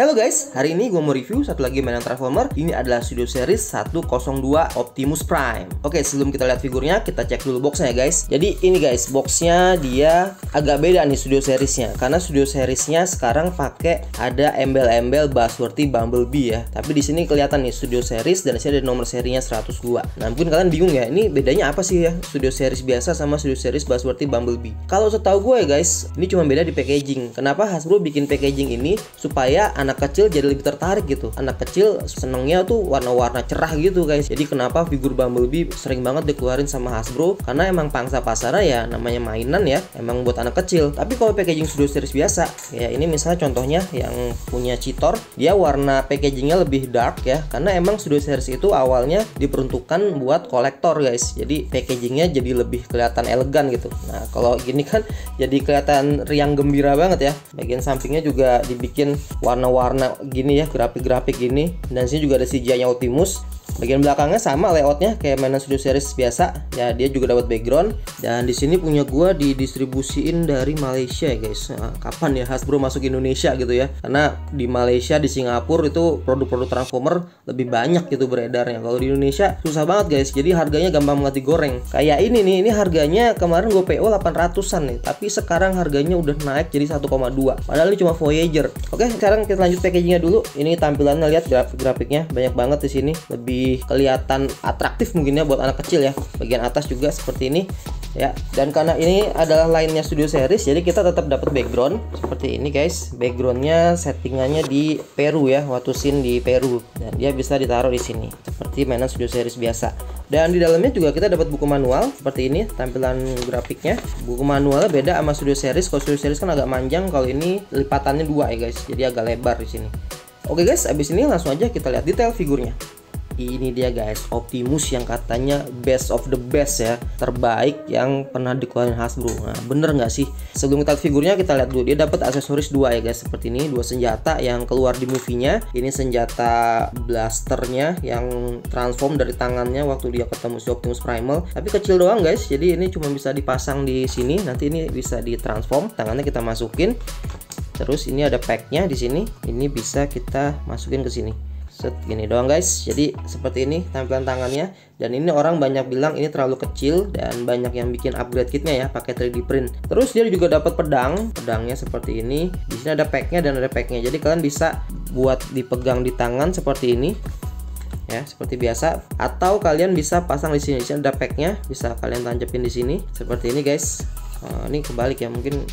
Halo guys, hari ini gue mau review satu lagi mainan Transformer. Ini adalah Studio Series 102 Optimus Prime. Oke, sebelum kita lihat figurnya, kita cek dulu boxnya ya guys. Jadi ini guys, boxnya dia agak beda nih Studio Seriesnya. Karena Studio Seriesnya sekarang pakai ada embel-embel Buzzworthy Bumblebee ya. Tapi di sini kelihatan nih Studio Series dan di sini ada nomor serinya 102. Nah mungkin kalian bingung ya, ini bedanya apa sih ya Studio Series biasa sama Studio Series Buzzworthy Bumblebee? Kalau setahu gue ya guys, ini cuma beda di packaging. Kenapa Hasbro bikin packaging ini? Supaya anak kecil jadi lebih tertarik gitu. Anak kecil senengnya tuh warna-warna cerah gitu guys. Jadi kenapa figur Bumblebee sering banget dikeluarin sama Hasbro? Karena emang pangsa pasarnya ya namanya mainan ya, emang buat anak kecil. Tapi kalau packaging Studio Series biasa, ya ini misalnya contohnya yang punya Cheetor, dia warna packagingnya lebih dark ya. Karena emang Studio Series itu awalnya diperuntukkan buat kolektor guys. Jadi packagingnya jadi lebih kelihatan elegan gitu. Nah kalau gini kan jadi kelihatan riang gembira banget ya. Bagian sampingnya juga dibikin warna-warna gini ya, grafik-grafik gini, dan sini juga ada CGI-nya Optimus. Bagian belakangnya sama layoutnya kayak mainan Studio Series biasa ya, dia juga dapat background. Dan di sini punya gua didistribusiin dari Malaysia ya guys. Nah, kapan ya Hasbro masuk Indonesia gitu ya, karena di Malaysia, di Singapura itu produk-produk Transformer lebih banyak gitu beredarnya. Kalau di Indonesia susah banget guys, jadi harganya gampang banget digoreng. Kayak ini nih, ini harganya kemarin gue PO 800-an nih, tapi sekarang harganya udah naik jadi 1,2, padahal ini cuma Voyager. Oke, sekarang kita lanjut packagingnya dulu. Ini tampilannya, lihat grafik-grafiknya banyak banget di sini, lebih kelihatan atraktif mungkin ya buat anak kecil ya. Bagian atas juga seperti ini ya, dan karena ini adalah lainnya Studio Series, jadi kita tetap dapat background seperti ini guys. Backgroundnya settingannya di Peru ya, waktu scene di Peru, dan dia bisa ditaruh di sini seperti mainan Studio Series biasa. Dan di dalamnya juga kita dapat buku manual seperti ini tampilan grafiknya. Buku manualnya beda sama Studio Series. Kalau Studio Series kan agak manjang, kalau ini lipatannya 2 ya guys, jadi agak lebar di sini. Oke guys, abis ini langsung aja kita lihat detail figurnya. Ini dia guys, Optimus yang katanya best of the best ya, terbaik yang pernah dikeluarin Hasbro. Nah bener nggak sih? Sebelum kita lihat figurnya, kita lihat dulu dia dapat aksesoris 2 ya guys, seperti ini, 2 senjata yang keluar di movie-nya. Ini senjata blasternya yang transform dari tangannya waktu dia ketemu si Optimus Primal, tapi kecil doang guys, jadi ini cuma bisa dipasang di sini. Nanti ini bisa ditransform, tangannya kita masukin. Terus ini ada packnya di sini, ini bisa kita masukin ke sini. Set, gini doang guys. Jadi seperti ini tampilan tangannya. Dan ini orang banyak bilang ini terlalu kecil, dan banyak yang bikin upgrade kitnya ya pakai 3D print. Terus dia juga dapat pedangnya seperti ini. Di sini ada packnya dan ada packnya. Jadi kalian bisa buat dipegang di tangan seperti ini ya, seperti biasa. Atau kalian bisa pasang di sini. Di sini ada packnya, bisa kalian tancapin di sini seperti ini guys. Ini kebalik ya, mungkin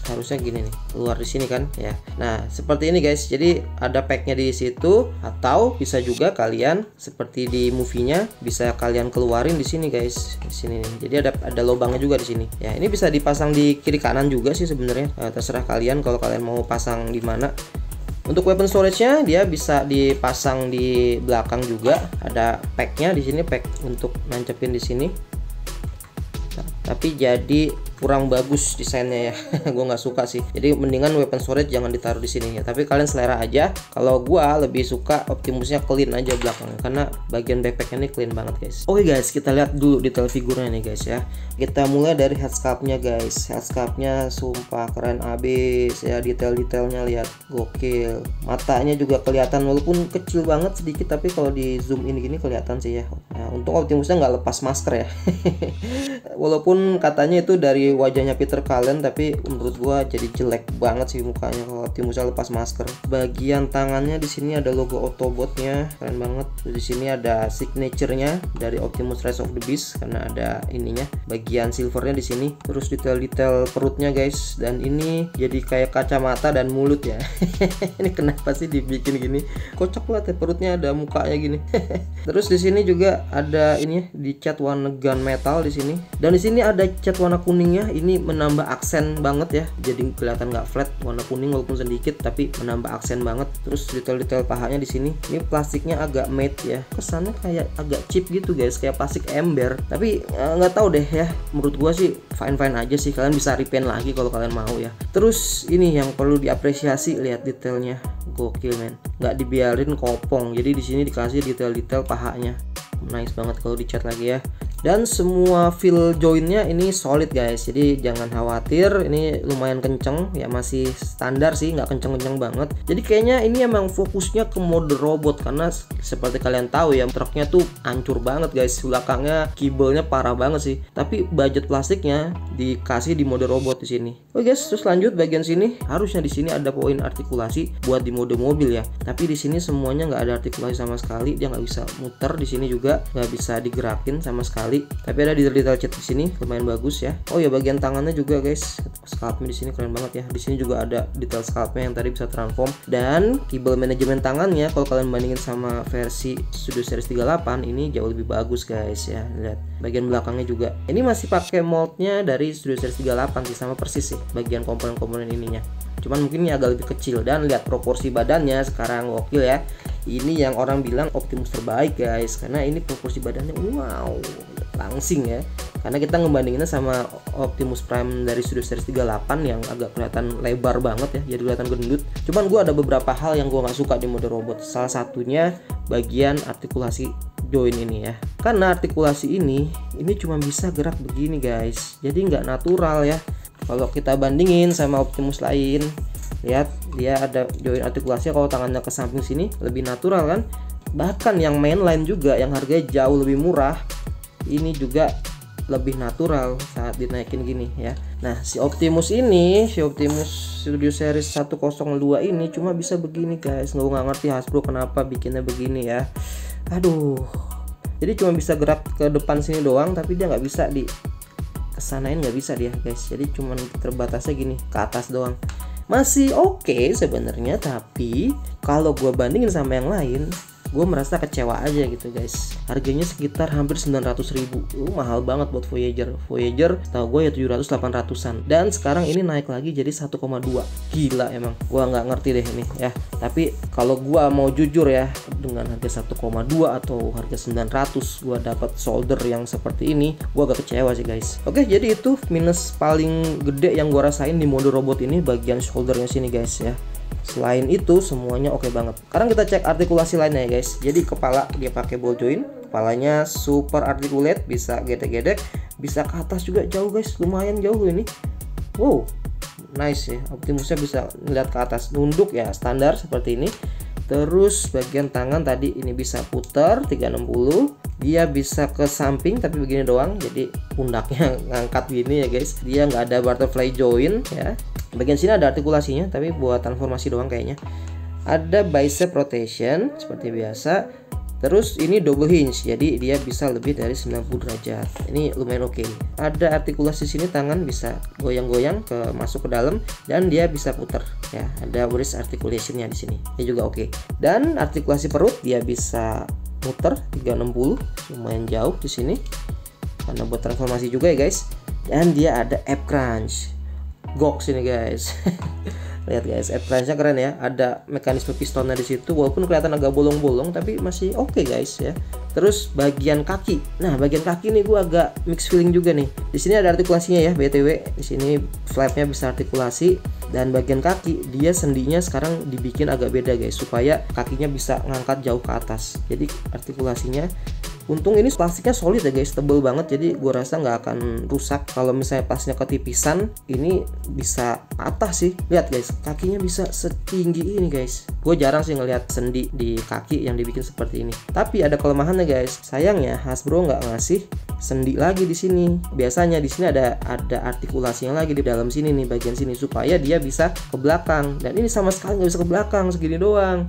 harusnya gini nih, keluar di sini kan ya. Nah seperti ini guys, jadi ada packnya di situ, atau bisa juga kalian seperti di movie-nya bisa kalian keluarin di sini guys, di sini nih. Jadi ada lubangnya juga di sini ya. Ini bisa dipasang di kiri kanan juga sih sebenarnya, terserah kalian kalau kalian mau pasang di mana. Untuk weapon storage-nya dia bisa dipasang di belakang juga, ada packnya di sini, pack untuk nancepin di sini. Tapi jadi kurang bagus desainnya ya. Gue nggak suka sih, jadi mendingan weapon storage jangan ditaruh di sini ya, tapi kalian selera aja. Kalau gue lebih suka Optimusnya clean aja belakangnya, karena bagian backpacknya ini clean banget guys. Oke guys, kita lihat dulu detail figurnya nih guys ya. Kita mulai dari headsculptnya guys. Headsculptnya sumpah keren abis ya, detail-detailnya lihat, gokil. Matanya juga kelihatan walaupun kecil banget sedikit, tapi kalau di zoom in gini kelihatan sih ya. Nah, untung Optimusnya nggak lepas masker ya. Walaupun katanya itu dari wajahnya Peter Cullen, tapi menurut gua jadi jelek banget sih mukanya kalau Optimusnya lepas masker. Bagian tangannya di sini ada logo Autobotnya, keren banget. Terus di sini ada signaturenya dari Optimus Rise of the Beast karena ada ininya, bagian silvernya di sini. Terus detail-detail perutnya guys, dan ini jadi kayak kacamata dan mulut ya. Ini kenapa sih dibikin gini? Kocak banget ya, perutnya ada mukanya gini. Terus di sini juga ada ini dicat warna gunmetal di sini, dan di sini ada cat warna kuningnya. Ini menambah aksen banget ya, jadi kelihatan nggak flat, warna kuning walaupun sedikit tapi menambah aksen banget. Terus detail-detail pahanya di sini, ini plastiknya agak matte ya, kesannya kayak agak cheap gitu guys, kayak plastik ember. Tapi nggak tahu deh ya, menurut gua sih fine-fine aja sih, kalian bisa repaint lagi kalau kalian mau ya. Terus ini yang perlu diapresiasi, lihat detailnya, gokil men, nggak dibiarin kopong. Jadi di sini dikasih detail-detail pahanya, nice banget kalau dicat lagi ya. Dan semua feel joinnya ini solid guys, jadi jangan khawatir, ini lumayan kenceng ya, masih standar sih, nggak kenceng-kenceng banget. Jadi kayaknya ini emang fokusnya ke mode robot, karena seperti kalian tahu ya, truknya tuh hancur banget guys, belakangnya kibelnya parah banget sih. Tapi budget plastiknya dikasih di mode robot di sini. Oke guys, terus lanjut bagian sini, harusnya di sini ada poin artikulasi buat di mode mobil ya. Tapi di sini semuanya nggak ada artikulasi sama sekali, dia nggak bisa muter, di sini juga nggak bisa digerakin sama sekali. Tapi ada detail cat di sini lumayan bagus ya. Oh ya, bagian tangannya juga guys, scalpnya di sini keren banget ya. Di sini juga ada detail scalpnya yang tadi bisa transform, dan kibel manajemen tangannya kalau kalian bandingin sama versi Studio Series 38 ini jauh lebih bagus guys ya. Lihat bagian belakangnya juga. Ini masih pakai moldnya dari Studio Series 38 sih, sama persis sih bagian komponen-komponen ininya. Cuman mungkin ini agak lebih kecil, dan lihat proporsi badannya sekarang gokil ya. Ini yang orang bilang Optimus terbaik guys, karena ini proporsi badannya wow, langsing ya. Karena kita ngebandinginnya sama Optimus Prime dari Studio Series 38 yang agak kelihatan lebar banget ya, jadi kelihatan gendut. Cuman gue ada beberapa hal yang gue nggak suka di mode robot. Salah satunya bagian artikulasi join ini ya, karena artikulasi ini cuma bisa gerak begini guys, jadi nggak natural ya. Kalau kita bandingin sama Optimus lain, lihat dia ada join artikulasi, kalau tangannya ke samping sini lebih natural kan. Bahkan yang mainline juga yang harganya jauh lebih murah, ini juga lebih natural saat dinaikin gini ya. Nah, si Optimus Studio Series 102 ini cuma bisa begini guys. Nggak ngerti Hasbro kenapa bikinnya begini ya. Aduh, jadi cuma bisa gerak ke depan sini doang, tapi dia nggak bisa di kesanain, nggak bisa dia guys. Jadi cuma terbatasnya gini ke atas doang. Masih oke sebenarnya, tapi kalau gue bandingin sama yang lain, gue merasa kecewa aja gitu guys. Harganya sekitar hampir 900.000. Mahal banget buat Voyager. Voyager tahu gue ya 700-800an, dan sekarang ini naik lagi jadi 1,2. Gila emang, gue nggak ngerti deh ini ya. Tapi kalau gue mau jujur ya, dengan harga 1,2 atau harga 900 gue dapat solder yang seperti ini, gue agak kecewa sih guys. Oke, jadi itu minus paling gede yang gue rasain di mode robot ini, bagian shouldernya sini guys ya. Selain itu semuanya oke banget. Sekarang kita cek artikulasi lainnya ya guys. Jadi kepala dia pakai ball joint, kepalanya super articulate, bisa gedek-gedek, bisa ke atas juga jauh guys, lumayan jauh ini. Wow, nice ya. Optimusnya bisa ngeliat ke atas, nunduk ya standar seperti ini. Terus bagian tangan tadi ini bisa putar 360, dia bisa ke samping tapi begini doang, jadi pundaknya ngangkat gini ya guys. Dia nggak ada butterfly joint ya. Bagian sini ada artikulasinya tapi buat transformasi doang kayaknya. Ada bicep rotation seperti biasa. Terus ini double hinge, jadi dia bisa lebih dari 90 derajat. Ini lumayan oke. Ada artikulasi sini, tangan bisa goyang-goyang ke masuk ke dalam, dan dia bisa putar ya. Ada wrist articulationnya di sini. Ini juga oke. Dan artikulasi perut dia bisa muter 360, lumayan jauh di sini. Karena buat transformasi juga ya guys. Dan dia ada ab crunch. Goks ini guys. Lihat guys, ab crunch-nya keren ya. Ada mekanisme pistonnya di situ, walaupun kelihatan agak bolong-bolong tapi masih oke guys ya. Terus bagian kaki. Nah, bagian kaki nih gue agak mixed feeling juga nih. Di sini ada artikulasinya ya, BTW. Di sini flapnya bisa artikulasi, dan bagian kaki dia sendinya sekarang dibikin agak beda guys, supaya kakinya bisa ngangkat jauh ke atas. Jadi artikulasinya, untung ini plastiknya solid ya guys, tebel banget, jadi gue rasa nggak akan rusak. Kalau misalnya pasnya ketipisan, ini bisa patah sih. Lihat guys, kakinya bisa setinggi ini guys. Gue jarang sih ngelihat sendi di kaki yang dibikin seperti ini. Tapi ada kelemahannya guys. Sayangnya Hasbro nggak ngasih sendi lagi di sini. Biasanya di sini ada artikulasinya lagi di dalam sini nih, bagian sini, supaya dia bisa ke belakang. Dan ini sama sekali nggak bisa ke belakang, segini doang.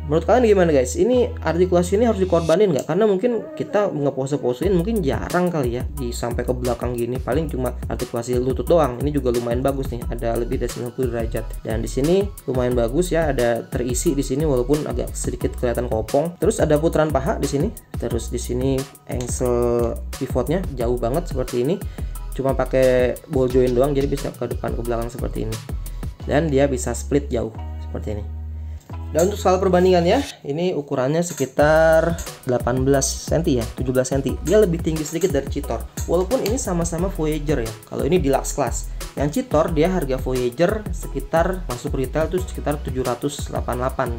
Menurut kalian gimana guys? Ini artikulasi ini harus dikorbanin nggak? Karena mungkin kita ngepose-posein mungkin jarang kali ya sampai ke belakang gini. Paling cuma artikulasi lutut doang. Ini juga lumayan bagus nih. Ada lebih dari 90 derajat. Dan di sini lumayan bagus ya. Ada terisi di sini walaupun agak sedikit kelihatan kopong. Terus ada putaran paha di sini. Terus di sini angle pivotnya jauh banget seperti ini. Cuma pakai ball joint doang, jadi bisa ke depan ke belakang seperti ini. Dan dia bisa split jauh seperti ini. Dan untuk skala perbandingannya, ini ukurannya sekitar 18 cm ya, 17 cm. Dia lebih tinggi sedikit dari Cheetor. Walaupun ini sama-sama Voyager ya. Kalau ini deluxe class. Yang Cheetor dia harga Voyager sekitar masuk retail tuh sekitar 788,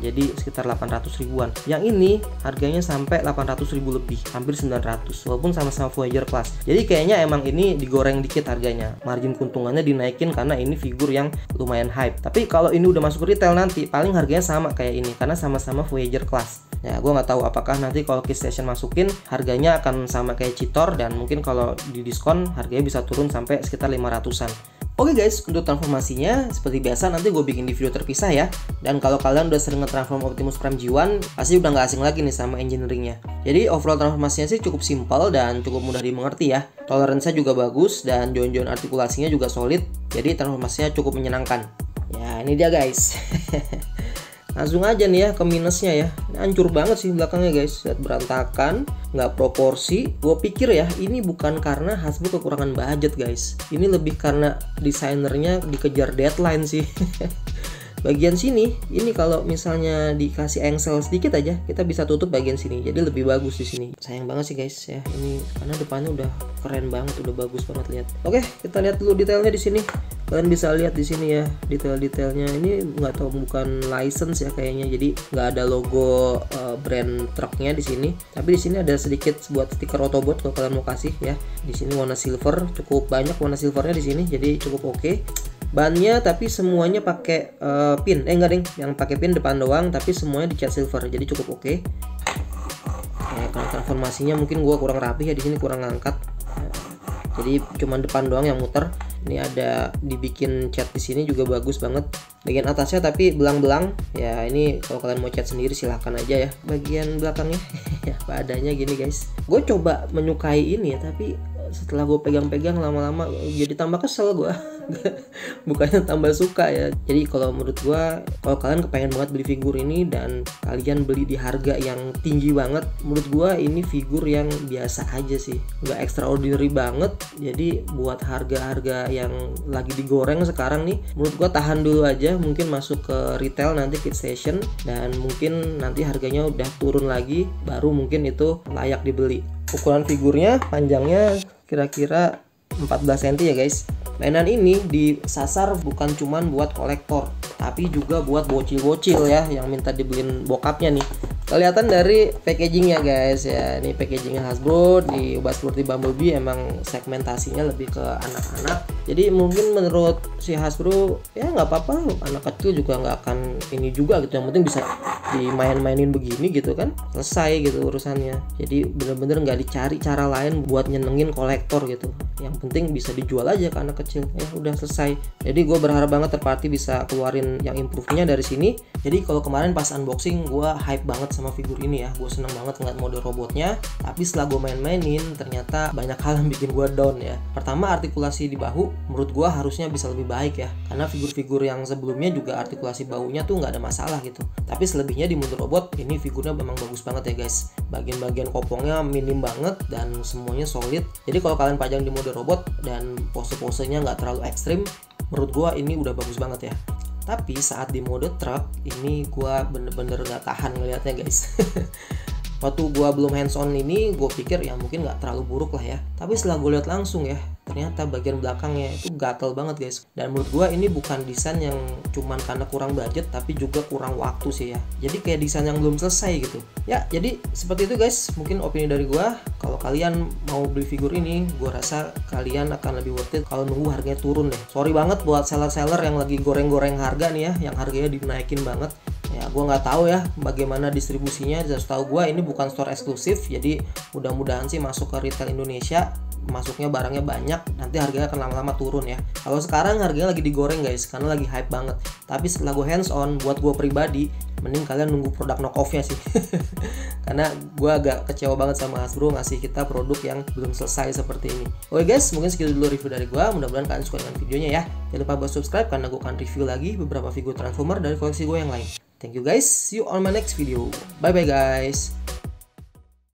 jadi sekitar 800 ribuan. Yang ini harganya sampai 800 ribu lebih, hampir 900, walaupun sama-sama Voyager kelas. Jadi kayaknya emang ini digoreng dikit harganya, margin keuntungannya dinaikin karena ini figur yang lumayan hype. Tapi kalau ini udah masuk retail nanti paling harganya sama kayak ini karena sama-sama Voyager kelas. Ya gue nggak tahu apakah nanti kalau Keystation masukin harganya akan sama kayak Cheetor, dan mungkin kalau di diskon harganya bisa turun sampai sekitar 500-an. Oke guys, untuk transformasinya seperti biasa nanti gue bikin di video terpisah ya. Dan kalau kalian udah sering nge-transform Optimus Prime G1, pasti udah nggak asing lagi nih sama engineeringnya. Jadi overall transformasinya sih cukup simpel dan cukup mudah dimengerti ya. Toleransinya juga bagus dan join-join artikulasinya juga solid. Jadi transformasinya cukup menyenangkan. Ya ini dia guys. Langsung aja nih ya ke minusnya ya. Ini hancur banget sih belakangnya guys. Lihat, berantakan, nggak proporsi. Gue pikir ya ini bukan karena Hasbro kekurangan budget guys. Ini lebih karena desainernya dikejar deadline sih. Bagian sini, ini kalau misalnya dikasih engsel sedikit aja, kita bisa tutup bagian sini. Jadi lebih bagus di sini. Sayang banget sih guys ya. Ini karena depannya udah keren banget, udah bagus banget lihat. Oke, kita lihat dulu detailnya di sini. Kalian bisa lihat di sini ya detail-detailnya. Ini nggak tahu, bukan license ya kayaknya. Jadi nggak ada logo brand truknya di sini. Tapi di sini ada sedikit buat stiker Autobot kalau kalian mau kasih ya. Di sini warna silver, cukup banyak warna silvernya di sini. Jadi cukup oke. Bannya tapi semuanya pakai pin, enggak ding, yang pakai pin depan doang, tapi semuanya dicat silver, jadi cukup oke. Kalau transformasinya mungkin gua kurang rapi ya, di sini kurang ngangkat, jadi cuma depan doang yang muter. Ini ada dibikin cat di sini juga bagus banget. Bagian atasnya tapi belang-belang ya, ini kalau kalian mau cat sendiri silahkan aja ya. Bagian belakangnya ya apa adanya gini guys. Gue coba menyukai ini ya, tapi setelah gue pegang-pegang lama-lama jadi tambah kesel gue. Bukannya tambah suka ya. Jadi kalau menurut gue, kalau kalian kepengen banget beli figur ini dan kalian beli di harga yang tinggi banget, menurut gue ini figur yang biasa aja sih, nggak extraordinary banget. Jadi buat harga-harga yang lagi digoreng sekarang nih, menurut gue tahan dulu aja. Mungkin masuk ke retail nanti Keystation, dan mungkin nanti harganya udah turun lagi, baru mungkin itu layak dibeli. Ukuran figurnya panjangnya kira-kira 14 cm ya guys. Mainan ini disasar bukan cuman buat kolektor, tapi juga buat bocil-bocil ya yang minta dibeliin bokapnya nih. Kelihatan dari packagingnya guys ya, ini packagingnya Hasbro. Di Buzz-Flurty Bumblebee emang segmentasinya lebih ke anak-anak. Jadi mungkin menurut si Hasbro ya nggak apa-apa, anak kecil juga nggak akan ini juga gitu. Yang penting bisa dimain-mainin begini gitu kan, selesai gitu urusannya. Jadi bener-bener nggak dicari cara lain buat nyenengin kolektor gitu. Yang penting bisa dijual aja ke anak kecil, ya udah selesai. Jadi gue berharap banget third party bisa keluarin yang improve-nya dari sini. Jadi kalau kemarin pas unboxing gue hype banget sama figur ini ya, gue seneng banget ngeliat mode robotnya. Tapi setelah gue main-mainin ternyata banyak hal yang bikin gue down ya. Pertama, artikulasi di bahu menurut gue harusnya bisa lebih baik ya, karena figur-figur yang sebelumnya juga artikulasi bahunya tuh nggak ada masalah gitu. Tapi selebihnya di mode robot ini figurnya memang bagus banget ya guys. Bagian-bagian kopongnya minim banget dan semuanya solid. Jadi kalau kalian pajang di mode robot dan pose-posenya nggak terlalu ekstrim, menurut gue ini udah bagus banget ya. Tapi saat di mode truck ini gue bener-bener gak tahan ngeliatnya guys. Waktu gue belum hands on ini gue pikir ya mungkin gak terlalu buruk lah ya. Tapi setelah gue lihat langsung ya, ternyata bagian belakangnya itu gatel banget guys. Dan menurut gue ini bukan desain yang cuman karena kurang budget, tapi juga kurang waktu sih ya. Jadi kayak desain yang belum selesai gitu. Ya jadi seperti itu guys, mungkin opini dari gue. Kalau kalian mau beli figur ini, gue rasa kalian akan lebih worth it kalau nunggu harganya turun deh. Sorry banget buat seller-seller yang lagi goreng-goreng harga nih ya, yang harganya dinaikin banget. Ya gue nggak tahu ya bagaimana distribusinya. Setahu gue ini bukan store eksklusif, jadi mudah-mudahan sih masuk ke retail Indonesia, masuknya barangnya banyak, nanti harganya akan lama-lama turun ya. Kalau sekarang harganya lagi digoreng guys, karena lagi hype banget. Tapi setelah gue hands on, buat gue pribadi, mending kalian nunggu produk knockoff-nya sih. Karena gue agak kecewa banget sama Hasbro ngasih kita produk yang belum selesai seperti ini. Oke guys, mungkin segitu dulu review dari gue. Mudah-mudahan kalian suka dengan videonya ya. Jangan lupa buat subscribe karena gue akan review lagi beberapa figur Transformer dari koleksi gue yang lain. Thank you guys, see you on my next video. Bye bye guys.